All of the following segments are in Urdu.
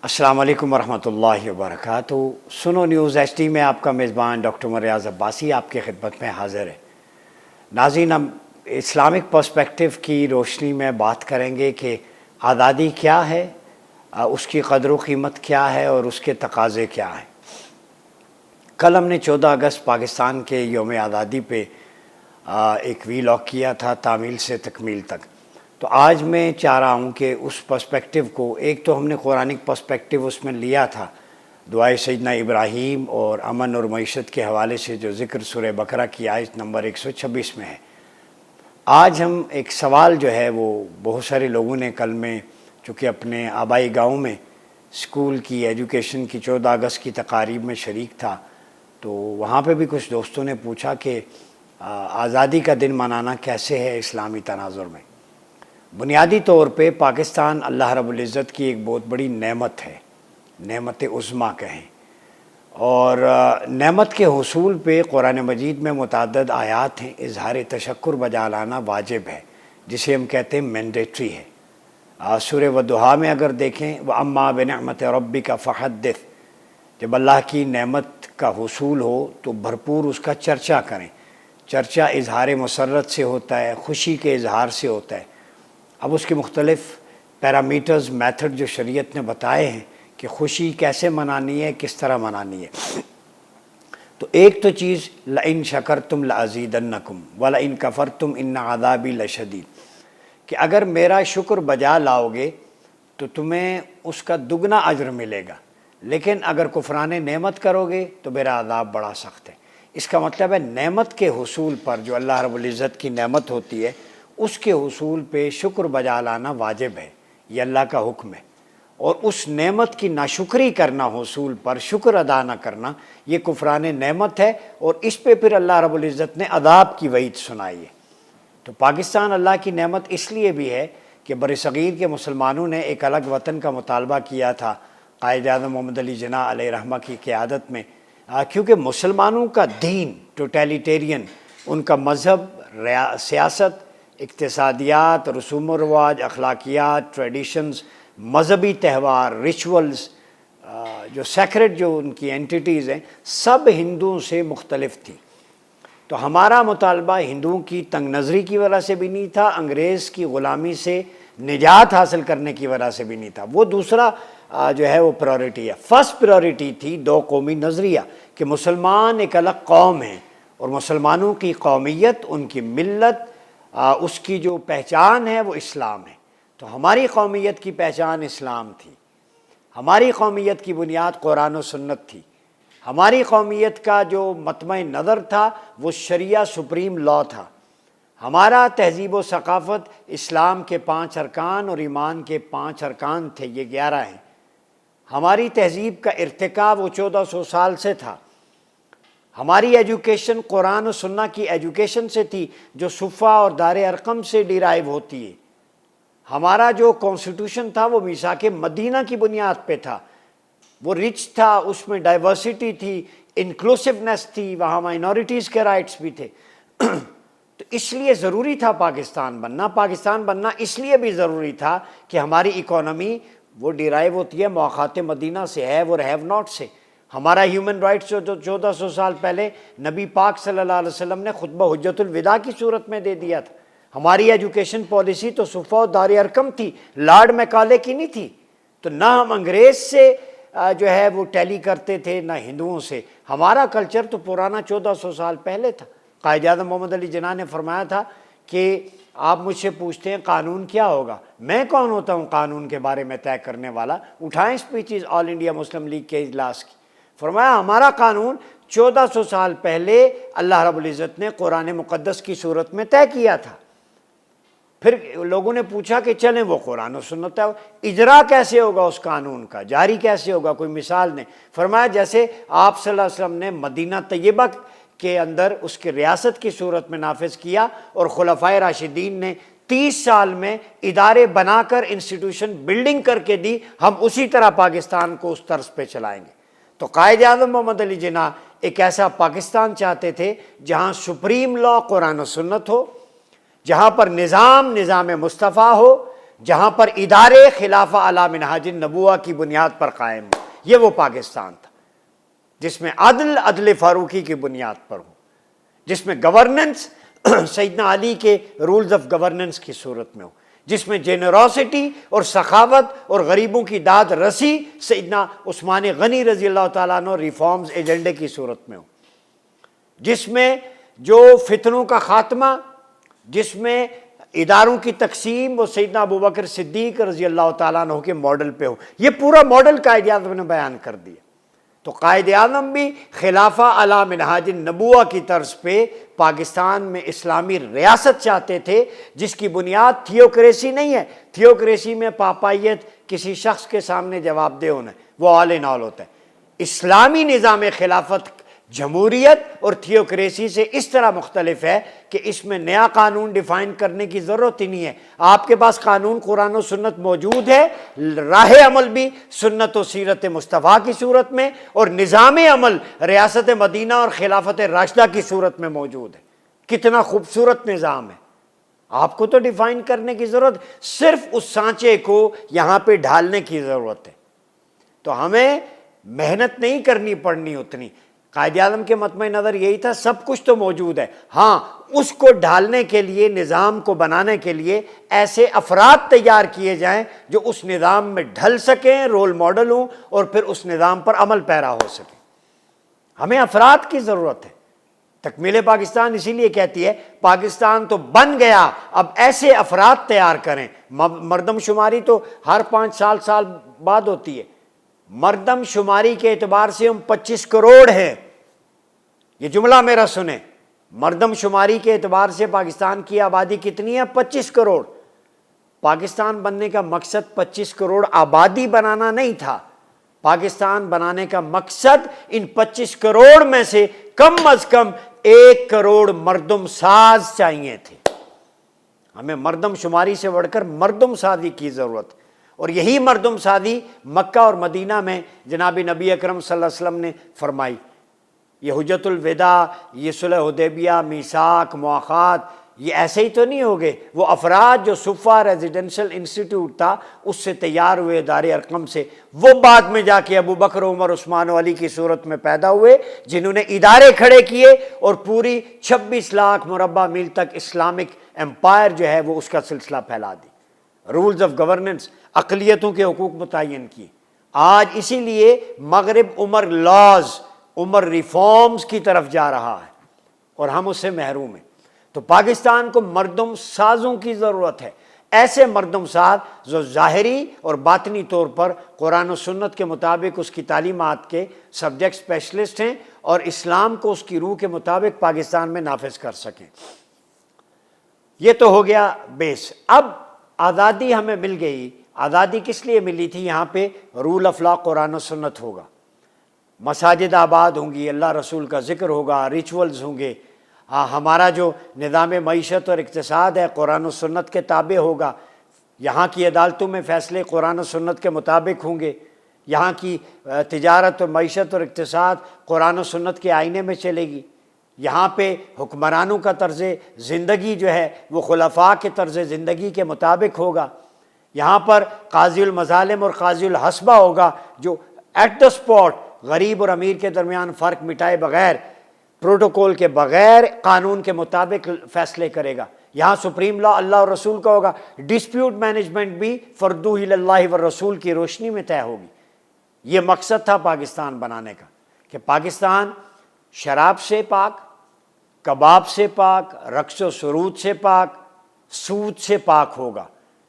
السلام علیکم ورحمۃ اللہ وبرکاتہ۔ سنو نیوز ایچ ڈی میں آپ کا میزبان ڈاکٹر مریاض عباسی آپ کی خدمت میں حاضر ہے۔ ناظرین، ہم اسلامک پرسپیکٹو کی روشنی میں بات کریں گے کہ آزادی کیا ہے، اس کی قدر و قیمت کیا ہے اور اس کے تقاضے کیا ہیں۔ کل ہم نے 14 اگست پاکستان کے یوم آزادی پہ ایک ویلاگ کیا تھا، تعمیل سے تکمیل تک۔ تو آج میں چاہ رہا ہوں کہ اس پرسپیکٹو کو، ایک تو ہم نے قرآنک پرسپیکٹو اس میں لیا تھا، دعائے سیدنا ابراہیم اور امن اور معیشت کے حوالے سے جو ذکر سورہ بقرہ کی آیت نمبر 126 میں ہے۔ آج ہم ایک سوال جو ہے وہ بہت سارے لوگوں نے کل میں، چونکہ اپنے آبائی گاؤں میں اسکول کی ایجوکیشن کی 14 اگست کی تقاریب میں شریک تھا، تو وہاں پہ بھی کچھ دوستوں نے پوچھا کہ آزادی کا دن منانا کیسے ہے اسلامی تناظر میں۔ بنیادی طور پہ پاکستان اللہ رب العزت کی ایک بہت بڑی نعمت ہے، نعمت عظمیٰ کہیں، اور نعمت کے حصول پہ قرآن مجید میں متعدد آیات ہیں۔ اظہار تشکر بجا لانا واجب ہے، جسے ہم کہتے ہیں مینڈیٹری ہے۔ سورہ والضحیٰ میں اگر دیکھیں، وَأَمَّا بِنِعْمَتِ رَبِّكَ فَحَدِّثْ، جب اللہ کی نعمت کا حصول ہو تو بھرپور اس کا چرچا کریں۔ چرچا اظہار مسرت سے ہوتا ہے، خوشی کے اظہار سے ہوتا ہے۔ اب اس کے مختلف پیرامیٹرز، میتھڈ جو شریعت نے بتائے ہیں کہ خوشی کیسے منانی ہے، کس طرح منانی ہے۔ تو ایک تو چیز لَإِن شَكَرْتُمْ لَأَزِيدَنَّكُمْ وَلَإِن كَفَرْتُمْ إِنَّ عَذَابِي لَشَدِيدٌ، کہ اگر میرا شکر بجا لاؤ گے تو تمہیں اس کا دگنا اجر ملے گا، لیکن اگر کفران نعمت کرو گے تو میرا عذاب بڑا سخت ہے۔ اس کا مطلب ہے نعمت کے حصول پر، جو اللہ رب العزت کی نعمت ہوتی ہے، اس کے حصول پہ شکر بجا لانا واجب ہے، یہ اللہ کا حکم ہے۔ اور اس نعمت کی ناشکری کرنا، حصول پر شکر ادا نہ کرنا، یہ کفران نعمت ہے، اور اس پہ پھر اللہ رب العزت نے عذاب کی وعید سنائی ہے۔ تو پاکستان اللہ کی نعمت اس لیے بھی ہے کہ برصغیر کے مسلمانوں نے ایک الگ وطن کا مطالبہ کیا تھا قائد اعظم محمد علی جناح علیہ رحمہ کی قیادت میں، کیونکہ مسلمانوں کا دین ٹوٹیلیٹیرین، ان کا مذہب، سیاست، اقتصادیات، رسوم و رواج، اخلاقیات، ٹریڈیشنز، مذہبی تہوار، ریچولز، جو سیکریٹ جو ان کی اینٹیٹیز ہیں، سب ہندوؤں سے مختلف تھی۔ تو ہمارا مطالبہ ہندوؤں کی تنگ نظری کی وجہ سے بھی نہیں تھا، انگریز کی غلامی سے نجات حاصل کرنے کی وجہ سے بھی نہیں تھا، وہ دوسرا جو ہے وہ پرائورٹی ہے۔ فرسٹ پرائورٹی تھی دو قومی نظریہ، کہ مسلمان ایک الگ قوم ہیں، اور مسلمانوں کی قومیت، ان کی ملت، اس کی جو پہچان ہے وہ اسلام ہے۔ تو ہماری قومیت کی پہچان اسلام تھی، ہماری قومیت کی بنیاد قرآن و سنت تھی، ہماری قومیت کا جو مطمع نظر تھا وہ شریعہ سپریم لا تھا، ہمارا تہذیب و ثقافت اسلام کے 5 ارکان اور ایمان کے 5 ارکان تھے، یہ 11 ہیں۔ ہماری تہذیب کا ارتقاء وہ 1400 سال سے تھا۔ ہماری ایجوکیشن قرآن و سنت کی ایجوکیشن سے تھی، جو صفہ اور دار ارقم سے ڈیرائیو ہوتی ہے۔ ہمارا جو کانسٹیٹیوشن تھا وہ میثاق مدینہ کی بنیاد پہ تھا، وہ رچ تھا، اس میں ڈائیورسٹی تھی، انکلوسیونیس تھی، وہاں مائنورٹیز کے رائٹس بھی تھے۔ تو اس لیے ضروری تھا پاکستان بننا۔ پاکستان بننا اس لیے بھی ضروری تھا کہ ہماری اکانومی وہ ڈیرائیو ہوتی ہے موقعات مدینہ سے، ہے وہ ہیو ناٹ سے۔ ہمارا ہیومن رائٹس جو 1400 سال پہلے نبی پاک صلی اللہ علیہ وسلم نے خطبہ حجت الوداع کی صورت میں دے دیا تھا۔ ہماری ایجوکیشن پالیسی تو صفہ و دار ارقم تھی، لارڈ میکالے کی نہیں تھی۔ تو نہ ہم انگریز سے جو ہے وہ ٹیلی کرتے تھے، نہ ہندوؤں سے۔ ہمارا کلچر تو پرانا 1400 سال پہلے تھا۔ قائد اعظم محمد علی جناح نے فرمایا تھا کہ آپ مجھ سے پوچھتے ہیں قانون کیا ہوگا، میں کون ہوتا ہوں قانون کے بارے میں طے کرنے والا؟ اٹھائیں اسپیچز آل انڈیا مسلم لیگ کے اجلاس کی۔ فرمایا ہمارا قانون 1400 سال پہلے اللہ رب العزت نے قرآن مقدس کی صورت میں طے کیا تھا۔ پھر لوگوں نے پوچھا کہ چلیں وہ قرآن و سنت ہے، اجرا کیسے ہوگا اس قانون کا، جاری کیسے ہوگا، کوئی مثال نہیں۔ فرمایا جیسے آپ صلی اللہ علیہ وسلم نے مدینہ طیبہ کے اندر اس کی ریاست کی صورت میں نافذ کیا، اور خلفائے راشدین نے 30 سال میں ادارے بنا کر انسٹیٹیوشن بلڈنگ کر کے دی، ہم اسی طرح پاکستان کو اس طرز پہ چلائیں گے۔ تو قائد اعظم محمد علی جناح ایک ایسا پاکستان چاہتے تھے جہاں سپریم لا قرآن و سنت ہو، جہاں پر نظام مصطفیٰ ہو، جہاں پر ادارے خلافہ علی منہاج النبوہ کی بنیاد پر قائم ہو، یہ وہ پاکستان تھا جس میں عدل فاروقی کی بنیاد پر ہو، جس میں گورننس سیدنا علی کے رولز آف گورننس کی صورت میں ہو، جس میں جنراسٹی اور سخاوت اور غریبوں کی داد رسی سیدنا عثمان غنی رضی اللہ تعالیٰ عنہ ریفارمز ایجنڈے کی صورت میں ہو، جس میں جو فتنوں کا خاتمہ، جس میں اداروں کی تقسیم وہ سیدنا ابوبکر صدیق رضی اللہ تعالیٰ عنہ کے ماڈل پہ ہو۔ یہ پورا ماڈل قائد اعظم نے بیان کر دیا۔ تو قائد اعظم بھی خلافہ علی منہاج النبوہ کی طرز پہ پاکستان میں اسلامی ریاست چاہتے تھے، جس کی بنیاد تھیوکریسی نہیں ہے۔ تھیوکریسی میں پاپائیت کسی شخص کے سامنے جواب دہ ہونا ہے، وہ آل ان آل ہوتا ہے۔ اسلامی نظام خلافت جمہوریت اور تھیوکریسی سے اس طرح مختلف ہے کہ اس میں نیا قانون ڈیفائن کرنے کی ضرورت ہی نہیں ہے۔ آپ کے پاس قانون قرآن و سنت موجود ہے، راہ عمل بھی سنت و سیرت مصطفیٰ کی صورت میں، اور نظام عمل ریاست مدینہ اور خلافت راشدہ کی صورت میں موجود ہے۔ کتنا خوبصورت نظام ہے، آپ کو تو ڈیفائن کرنے کی ضرورت، صرف اس سانچے کو یہاں پہ ڈھالنے کی ضرورت ہے۔ تو ہمیں محنت نہیں کرنی پڑنی اتنی۔ قائد اعظم کے مطمع نظر یہی تھا، سب کچھ تو موجود ہے، ہاں اس کو ڈھالنے کے لیے، نظام کو بنانے کے لیے ایسے افراد تیار کیے جائیں جو اس نظام میں ڈھل سکیں، رول ماڈل ہوں، اور پھر اس نظام پر عمل پیرا ہو سکیں۔ ہمیں افراد کی ضرورت ہے۔ تکمیل پاکستان اسی لیے کہتی ہے پاکستان تو بن گیا، اب ایسے افراد تیار کریں۔ مردم شماری تو ہر 5 سال بعد ہوتی ہے۔ مردم شماری کے اعتبار سے ہم 25 کروڑ ہیں۔ یہ جملہ میرا سنیں، مردم شماری کے اعتبار سے پاکستان کی آبادی کتنی ہے؟ 25 کروڑ۔ پاکستان بننے کا مقصد 25 کروڑ آبادی بنانا نہیں تھا۔ پاکستان بنانے کا مقصد ان 25 کروڑ میں سے کم از کم 1 کروڑ مردم ساز چاہیے تھے۔ ہمیں مردم شماری سے بڑھ کر مردم سازی کی ضرورت، اور یہی مردم سازی مکہ اور مدینہ میں جناب نبی اکرم صلی اللہ علیہ وسلم نے فرمائی۔ یہ حجت الوداع، یہ صلح حدیبیہ، میثاق، مواخات، یہ ایسے ہی تو نہیں ہوگے۔ وہ افراد جو صفہ ریزیڈنشل انسٹیٹیوٹ تھا اس سے تیار ہوئے، دار ارقم سے، وہ بعد میں جا کے ابو بکر، عمر، عثمان و علی کی صورت میں پیدا ہوئے، جنہوں نے ادارے کھڑے کیے اور پوری 26 لاکھ مربع میل تک اسلامک امپائر جو ہے وہ اس کا سلسلہ پھیلا دی۔ رولز آف گورننس، اقلیتوں کے حقوق متعین کیے۔ آج اسی لیے مغرب عمر لاز، عمر ریفارمز کی طرف جا رہا ہے اور ہم اس سے محروم ہیں۔ تو پاکستان کو مردم سازوں کی ضرورت ہے، ایسے مردم ساز جو ظاہری اور باطنی طور پر قرآن و سنت کے مطابق اس کی تعلیمات کے سبجیکٹ اسپیشلسٹ ہیں اور اسلام کو اس کی روح کے مطابق پاکستان میں نافذ کر سکیں۔ یہ تو ہو گیا بیس۔ اب آزادی ہمیں مل گئی۔ آزادی کس لیے ملی تھی؟ یہاں پہ رول آف لا قرآن و سنت ہوگا، مساجد آباد ہوں گی، اللہ رسول کا ذکر ہوگا، ریچولز ہوں گے، ہمارا جو نظام معیشت اور اقتصاد ہے قرآن و سنت کے تابع ہوگا، یہاں کی عدالتوں میں فیصلے قرآن و سنت کے مطابق ہوں گے، یہاں کی تجارت اور معیشت اور اقتصاد قرآن و سنت کے آئینے میں چلے گی، یہاں پہ حکمرانوں کا طرز زندگی جو ہے وہ خلفاء کے طرز زندگی کے مطابق ہوگا، یہاں پر قاضی المظالم اور قاضی الحسبہ ہوگا جو ایٹ دا اسپاٹ غریب اور امیر کے درمیان فرق مٹائے بغیر، پروٹوکول کے بغیر، قانون کے مطابق فیصلے کرے گا۔ یہاں سپریم لا اللہ اور رسول کا ہوگا، ڈسپیوٹ مینجمنٹ بھی فردوہ اللہ والرسول کی روشنی میں طے ہوگی۔ یہ مقصد تھا پاکستان بنانے کا کہ پاکستان شراب سے پاک، کباب سے پاک، رقص و سرود سے پاک، سود سے پاک ہوگا۔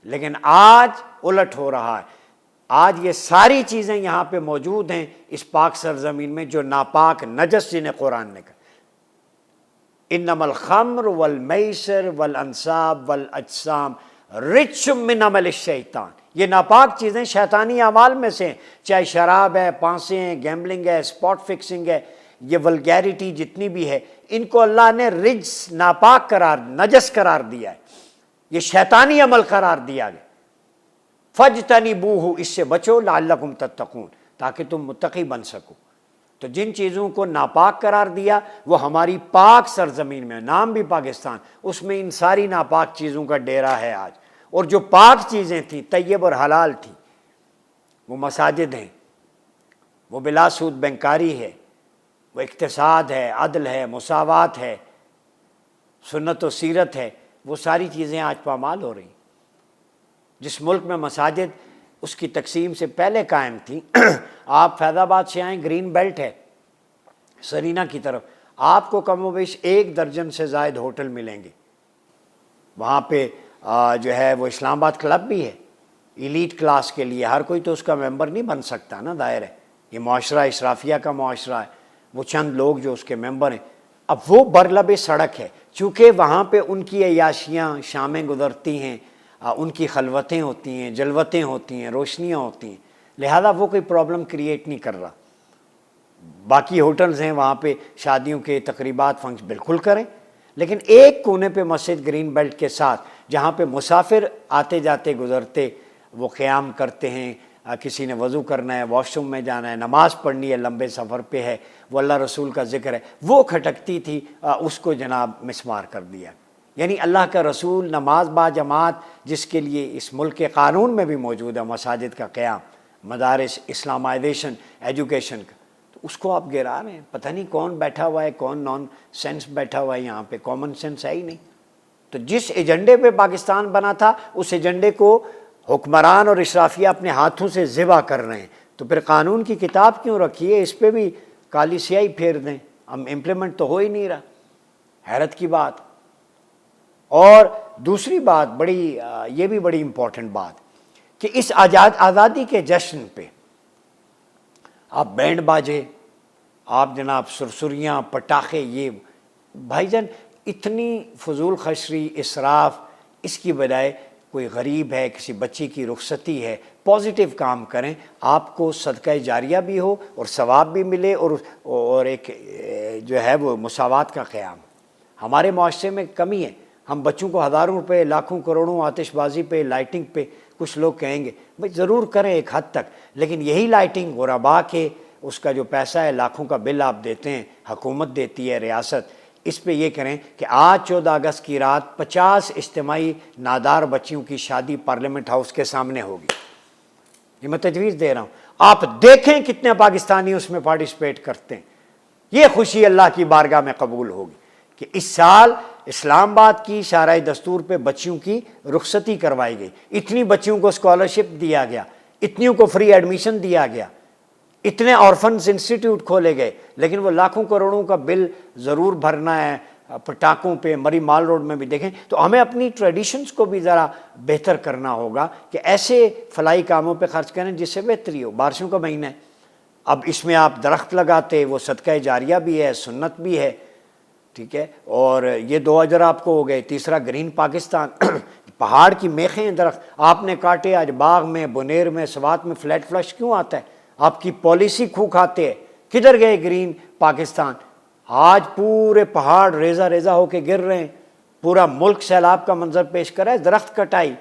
لیکن آج الٹ ہو رہا ہے۔ آج یہ ساری چیزیں یہاں پہ موجود ہیں اس پاک سرزمین میں جو ناپاک نجس جنہیں قرآن نے کہا، انما الخمر والمیسر والانصاب والاجسام رجس من عمل الشیطان، یہ ناپاک چیزیں شیطانی اعمال میں سے ہیں، چاہے شراب ہے، پانسے ہیں، گیمبلنگ ہے، اسپاٹ فکسنگ ہے، یہ ولگیرٹی جتنی بھی ہے، ان کو اللہ نے رجس، ناپاک قرار، نجس قرار دیا ہے، یہ شیطانی عمل قرار دیا گیا۔ فَاجْتَنِبُوهُ، اس سے بچو، لعلکم تتقون، تاکہ تم متقی بن سکو۔ تو جن چیزوں کو ناپاک قرار دیا وہ ہماری پاک سرزمین میں، نام بھی پاکستان، اس میں ان ساری ناپاک چیزوں کا ڈیرا ہے آج، اور جو پاک چیزیں تھیں، طیب اور حلال تھیں، وہ مساجد ہیں، وہ بلا سود بینکاری ہے، وہ اقتصاد ہے، عدل ہے، مساوات ہے، سنت و سیرت ہے، وہ ساری چیزیں آج پامال ہو رہی ہیں۔ جس ملک میں مساجد اس کی تقسیم سے پہلے قائم تھی، آپ فیض آباد سے آئیں، گرین بیلٹ ہے سرینا کی طرف، آپ کو کم و بیش 1 درجن سے زائد ہوٹل ملیں گے۔ وہاں پہ جو ہے وہ اسلام آباد کلب بھی ہے ایلیٹ کلاس کے لیے، ہر کوئی تو اس کا ممبر نہیں بن سکتا نا، ظاہر ہے یہ معاشرہ اشرافیہ کا معاشرہ ہے، وہ چند لوگ جو اس کے ممبر ہیں۔ اب وہ برلب سڑک ہے، چونکہ وہاں پہ ان کی عیاشیاں شامیں گزرتی ہیں، ان کی خلوتیں ہوتی ہیں، جلوتیں ہوتی ہیں، روشنیاں ہوتی ہیں، لہذا وہ کوئی پرابلم کریٹ نہیں کر رہا۔ باقی ہوٹلز ہیں وہاں پہ شادیوں کے تقریبات فنکشن بالکل کریں، لیکن ایک کونے پہ مسجد گرین بیلٹ کے ساتھ جہاں پہ مسافر آتے جاتے گزرتے وہ قیام کرتے ہیں، کسی نے وضو کرنا ہے، واش روم میں جانا ہے، نماز پڑھنی ہے، لمبے سفر پہ ہے، وہ اللہ رسول کا ذکر ہے، وہ کھٹکتی تھی، اس کو جناب مسمار کر دیا۔ یعنی اللہ کا رسول نماز با جماعت جس کے لیے اس ملک کے قانون میں بھی موجود ہے، مساجد کا قیام، مدارس، اسلامائزیشن، ایجوکیشن کا، تو اس کو آپ گرا رہے ہیں۔ پتہ نہیں کون بیٹھا ہوا ہے، کون نان سینس بیٹھا ہوا ہے یہاں پہ، کامن سینس ہے ہی نہیں۔ تو جس ایجنڈے پہ پاکستان بنا تھا اس ایجنڈے کو حکمران اور اشرافیہ اپنے ہاتھوں سے ذبح کر رہے ہیں، تو پھر قانون کی کتاب کیوں رکھی ہے؟ اس پہ بھی کالی سیاہی پھیر دیں، ہم امپلیمنٹ تو ہو ہی نہیں رہا، حیرت کی بات۔ اور دوسری بات یہ بھی بڑی امپورٹنٹ بات کہ اس آزادی کے جشن پہ آپ بینڈ باجے، آپ جناب سرسریاں، پٹاخے، یہ بھائی جان اتنی فضول خرچی، اسراف، اس کی بجائے کوئی غریب ہے، کسی بچی کی رخصتی ہے، پازیٹیو کام کریں، آپ کو صدقہ جاریہ بھی ہو اور ثواب بھی ملے، اور ایک جو ہے وہ مساوات کا قیام۔ ہمارے معاشرے میں کمی ہے، ہم بچوں کو ہزاروں روپے، لاکھوں کروڑوں آتش بازی پہ، لائٹنگ پہ، کچھ لوگ کہیں گے بھائی ضرور کریں ایک حد تک، لیکن یہی لائٹنگ غربا کے اس کا جو پیسہ ہے، لاکھوں کا بل آپ دیتے ہیں، حکومت دیتی ہے، ریاست، اس پہ یہ کریں کہ آج 14 اگست کی رات 50 اجتماعی نادار بچیوں کی شادی پارلیمنٹ ہاؤس کے سامنے ہوگی۔ یہ میں تجویز دے رہا ہوں، آپ دیکھیں کتنے پاکستانی اس میں پارٹیسپیٹ کرتے ہیں۔ یہ خوشی اللہ کی بارگاہ میں قبول ہوگی کہ اس سال اسلام آباد کی شاہراہ دستور پہ بچیوں کی رخصتی کروائی گئی، اتنی بچیوں کو اسکالرشپ دیا گیا، اتنیوں کو فری ایڈمیشن دیا گیا، اتنے آرفنز انسٹیٹیوٹ کھولے گئے، لیکن وہ لاکھوں کروڑوں کا بل ضرور بھرنا ہے پٹاخوں پہ۔ مری مال روڈ میں بھی دیکھیں تو ہمیں اپنی ٹریڈیشنز کو بھی ذرا بہتر کرنا ہوگا کہ ایسے فلاحی کاموں پہ خرچ کریں جس سے بہتری ہو۔ بارشوں کا مہینہ ہے، اب اس میں آپ درخت لگاتے، وہ صدقہ جاریہ بھی ہے، سنت بھی ہے، ٹھیک ہے، اور یہ 2 اجر آپ کو ہو گئے۔ تیسرا گرین پاکستان، پہاڑ کی میخیں درخت آپ نے کاٹے، آج باغ میں، بنیر میں، سوات میں فلیٹ فلش کیوں آتا ہے؟ آپ کی پالیسی کھو کھاتے ہیں۔ کدھر گئے گرین پاکستان؟ آج پورے پہاڑ ریزہ ریزہ ہو کے گر رہے ہیں، پورا ملک سیلاب کا منظر پیش کر رہا ہے، درخت کٹائی۔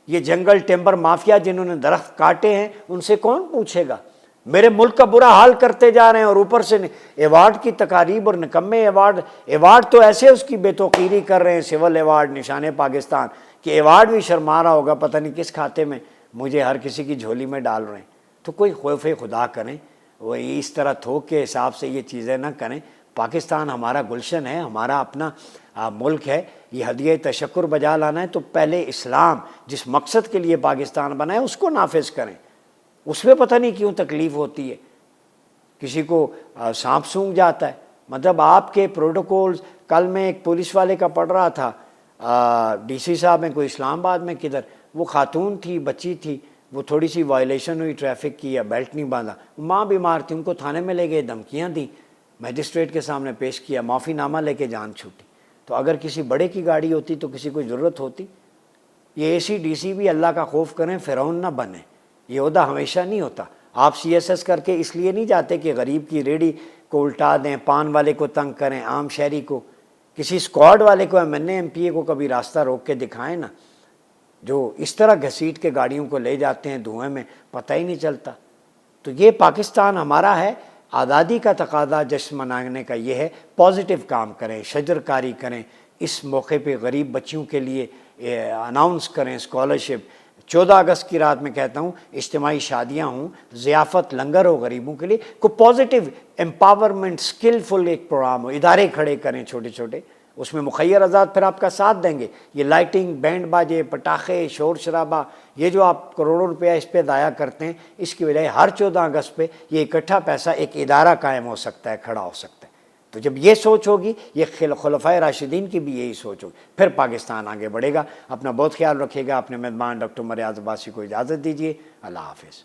یہ جنگل ٹیمبر مافیا جنہوں نے درخت کاٹے ہیں ان سے کون پوچھے گا؟ میرے ملک کا برا حال کرتے جا رہے ہیں، اور اوپر سے ایوارڈ کی تقاریب اور نکمے ایوارڈ تو ایسے اس کی بے توقیری کر رہے ہیں، سول ایوارڈ، نشان پاکستان، کہ ایوارڈ بھی شرما رہا ہوگا پتہ نہیں کس کھاتے میں مجھے ہر کسی کی جھولی میں ڈال رہے ہیں۔ تو کوئی خوف خدا کریں، وہ اس طرح تھوک کے حساب سے یہ چیزیں نہ کریں۔ پاکستان ہمارا گلشن ہے، ہمارا اپنا ملک ہے، یہ ہدیہ تشکر بجا لانا ہے تو پہلے اسلام جس مقصد کے لیے پاکستان بنا ہے اس کو نافذ کریں۔ اس میں پتہ نہیں کیوں تکلیف ہوتی ہے، کسی کو سانپ سونگھ جاتا ہے، مطلب آپ کے پروٹوکولز۔ کل میں ایک پولیس والے کا پڑھ رہا تھا، ڈی سی صاحب میں کوئی اسلام آباد میں کدھر، وہ خاتون تھی، بچی تھی، وہ تھوڑی سی وائلیشن ہوئی ٹریفک کی، یا بیلٹ نہیں باندھا، ماں بیمار تھی، ان کو تھانے میں لے گئے، دھمکیاں دیں، میجسٹریٹ کے سامنے پیش کیا، معافی نامہ لے کے جان چھوٹی۔ تو اگر کسی بڑے کی گاڑی ہوتی تو کسی کو ضرورت ہوتی؟ یہ اے سی ڈی سی بھی اللہ کا خوف کریں، فرعون نہ بنیں، یہ عہدہ ہمیشہ نہیں ہوتا۔ آپ سی ایس ایس کر کے اس لیے نہیں جاتے کہ غریب کی ریڑھی کو الٹا دیں، پان والے کو تنگ کریں، عام شہری کو، کسی اسکواڈ والے کو، M N A M P A کو کبھی راستہ روک کے دکھائیں نا، جو اس طرح گھسیٹ کے گاڑیوں کو لے جاتے ہیں دھوئیں میں، پتہ ہی نہیں چلتا۔ تو یہ پاکستان ہمارا ہے، آزادی کا تقاضا جشن منانے کا یہ ہے، پازیٹیو کام کریں، شجر کاری کریں، اس موقع پہ غریب بچیوں کے لیے اناؤنس کریں اسکالرشپ. 14 اگست کی رات میں کہتا ہوں اجتماعی شادیاں ہوں, ضیافت, لنگر ہو غریبوں کے لیے, کوئی پازیٹیو امپاورمنٹ اسکلفل ایک پروگرام ہو, ادارے کھڑے کریں چھوٹے چھوٹے, اس میں مخیر آزاد پھر آپ کا ساتھ دیں گے. یہ لائٹنگ, بینڈ باجے, پٹاخے, شور شرابہ, یہ جو آپ کروڑوں روپیہ اس پہ ضائع کرتے ہیں, اس کی بجائے ہر 14 اگست پہ یہ اکٹھا پیسہ ایک ادارہ قائم ہو سکتا ہے, کھڑا ہو سکتا ہے. تو جب یہ سوچ ہوگی, یہ خلفائے راشدین کی بھی یہی سوچ ہوگی, پھر پاکستان آگے بڑھے گا. اپنا بہت خیال رکھیے گا. اپنے میزبان ڈاکٹر عمر ریاض عباسی کو اجازت دیجیے. اللہ حافظ.